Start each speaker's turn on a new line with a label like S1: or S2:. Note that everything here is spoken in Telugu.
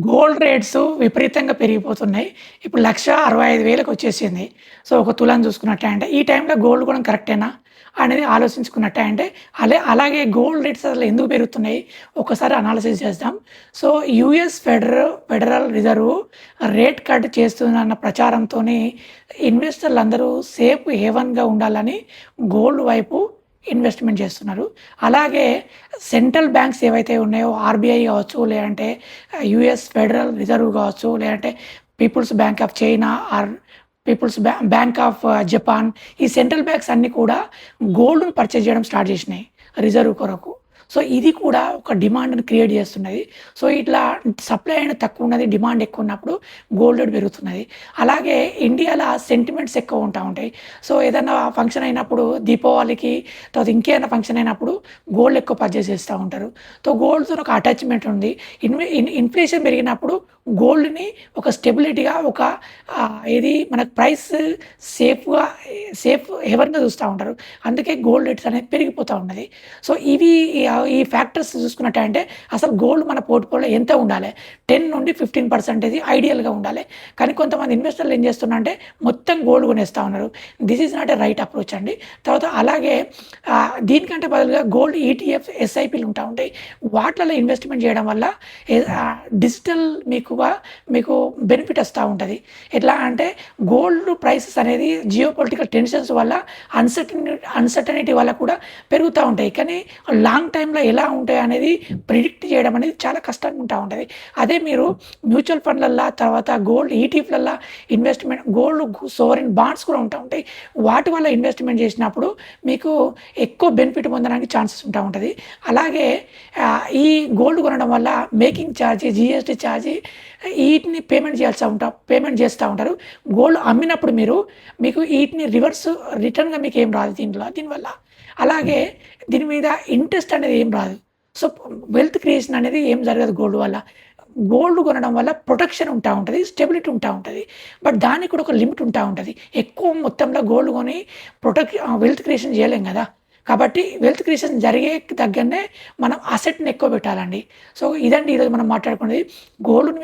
S1: గోల్డ్ రేట్స్ విపరీతంగా పెరిగిపోతున్నాయి. ఇప్పుడు 1,65,000కి వచ్చేసింది. సో, ఒక తులాన్ని చూసుకున్నట్టే అంటే, ఈ టైంలో గోల్డ్ కొనడం కరెక్టేనా? అనేది ఆలోచించుకున్నట్టే అంటే, అలాగే గోల్డ్ రేట్స్ అసలు ఎందుకు పెరుగుతున్నాయి? ఒకసారి అనాలిసిస్ చేద్దాం. So, US federal reserve rate cut చేస్తుందన్న ప్రచారంతోని ఇన్వెస్టర్లందరూ సేఫ్ హేవన్‌గా ఉండాలని గోల్డ్ వైపు ఇన్వెస్ట్‌మెంట్ చేస్తున్నారు. అలాగే సెంట్రల్ బ్యాంక్స్ ఏవైతే ఉన్నాయో ఆర్‌బీఐ కావచ్చు, లేదంటే యూఎస్ ఫెడరల్ రిజర్వ్ కావచ్చు, లేదంటే people's bank of China or people's bank of Japan, ఈ సెంట్రల్ బ్యాంక్స్ అన్నీ కూడా గోల్డ్‌ని పర్చేజ్ చేయడం స్టార్ట్ చేసినాయి రిజర్వ్ కొరకు. సో, ఇది కూడా ఒక డిమాండ్‌ని క్రియేట్ చేస్తున్నది. సో, ఇట్లా సప్లై అనేది తక్కువున్నది, డిమాండ్ ఎక్కువున్నప్పుడు గోల్డ్ రేట్ పెరుగుతున్నది. అలాగే ఇండియాలో సెంటిమెంట్స్ ఎక్కువ ఉంటా ఉంటాయి. సో, ఏదన్నా ఫంక్షన్ అయినప్పుడు దీపావళికి, తర్వాత ఇంకేదైనా ఫంక్షన్ అయినప్పుడు గోల్డ్ ఎక్కువ పర్చేస్ చేస్తా ఉంటారు. సో, గోల్డ్‌తోని ఒక అటాచ్‌మెంట్ ఉంది. ఇన్‌ఫ్లేషన్ పెరిగినప్పుడు గోల్డ్‌ని ఒక స్టెబిలిటీగా ఒక ఏది మనకు ప్రైస్ సేఫ్‌గా సేఫ్ హెవెన్‌గా చూస్తా ఉంటారు. అందుకే గోల్డ్ రేట్స్ అనేది పెరిగిపోతా ఉన్నది. సో, ఇవి ఈ ఫ్యాక్టర్స్ చూసుకున్నట్టంటే అసలు గోల్డ్ మన పోర్ట్‌ఫోలియోలో ఎంత ఉండాలి? 10-15% ఐడియల్‌గా ఉండాలి. కానీ కొంతమంది ఇన్వెస్టర్లు ఏం చేస్తున్నారంటే మొత్తం గోల్డ్ కొనేస్తా ఉన్నారు. This is not a right approach అండి. తర్వాత అలాగే దీనికంటే బదులుగా గోల్డ్ ఈటీఎఫ్, ఎస్ఐపీలు ఉంటా ఉంటాయి. వాటిలలో ఇన్వెస్ట్‌మెంట్ చేయడం వల్ల డిజిటల్ మీకు బెనిఫిట్ వస్తా ఉంటది. ఎట్లా అంటే గోల్డ్ ప్రైసెస్ అనేది జియోపొలిటికల్ టెన్షన్స్ వల్ల అన్‌సర్టనిటీ వల్ల కూడా పెరుగుతా ఉంటాయి. కానీ లాంగ్ టైమ్‌లో ఎలా ఉంటాయనేది ప్రిడిక్ట్ చేయడం అనేది చాలా కష్టంగా ఉంటా ఉంటది. అదే మీరు మ్యూచువల్ ఫండ్‌లల్లా, తర్వాత గోల్డ్ ఈటీఎఫ్‌లల్లా గోల్డ్ సోవరెన్ బాండ్స్ కూడా ఉంటా ఉంటాయి. వాటి వల్ల ఇన్వెస్ట్‌మెంట్ చేసినప్పుడు మీకు ఎక్కువ బెనిఫిట్ పొందడానికి ఛాన్సెస్ ఉంటా ఉంటది. అలాగే ఈ గోల్డ్ కొనడం వల్ల మేకింగ్ ఛార్జ్, జీఎస్టీ ఛార్జ్ ఈటిని పేమెంట్ చేస్తా ఉంటారు. గోల్డ్ అమ్మినప్పుడు మీకు ఈటిని రిటర్న్‌గా మీకేం రాదు దీనివల్ల. అలాగే దీని మీద ఇంట్రెస్ట్ అనేది ఏం రాదు. సో, వెల్త్ క్రియేషన్ అనేది ఏం జరగదు గోల్డ్ వల్ల. గోల్డ్ కొనడం వల్ల ప్రొటెక్షన్ ఉంటా ఉంటది. స్టెబిలిటీ ఉంటా ఉంటది. బట్ దానికి కూడా ఒక లిమిట్ ఉంటా ఉంటది. ఎక్కువ మొత్తంలో గోల్డ్ కొని వెల్త్ క్రియేషన్ చేయలేం గదా! కాబట్టి వెల్త్ క్రియేషన్ జరిగే దగ్గరనే మనం అసెట్‌ని ఎక్కువ పెట్టాలండి. సో, ఇదండి ఈరోజు మనం మాట్లాడుకున్నది. గోల్డ్‌ని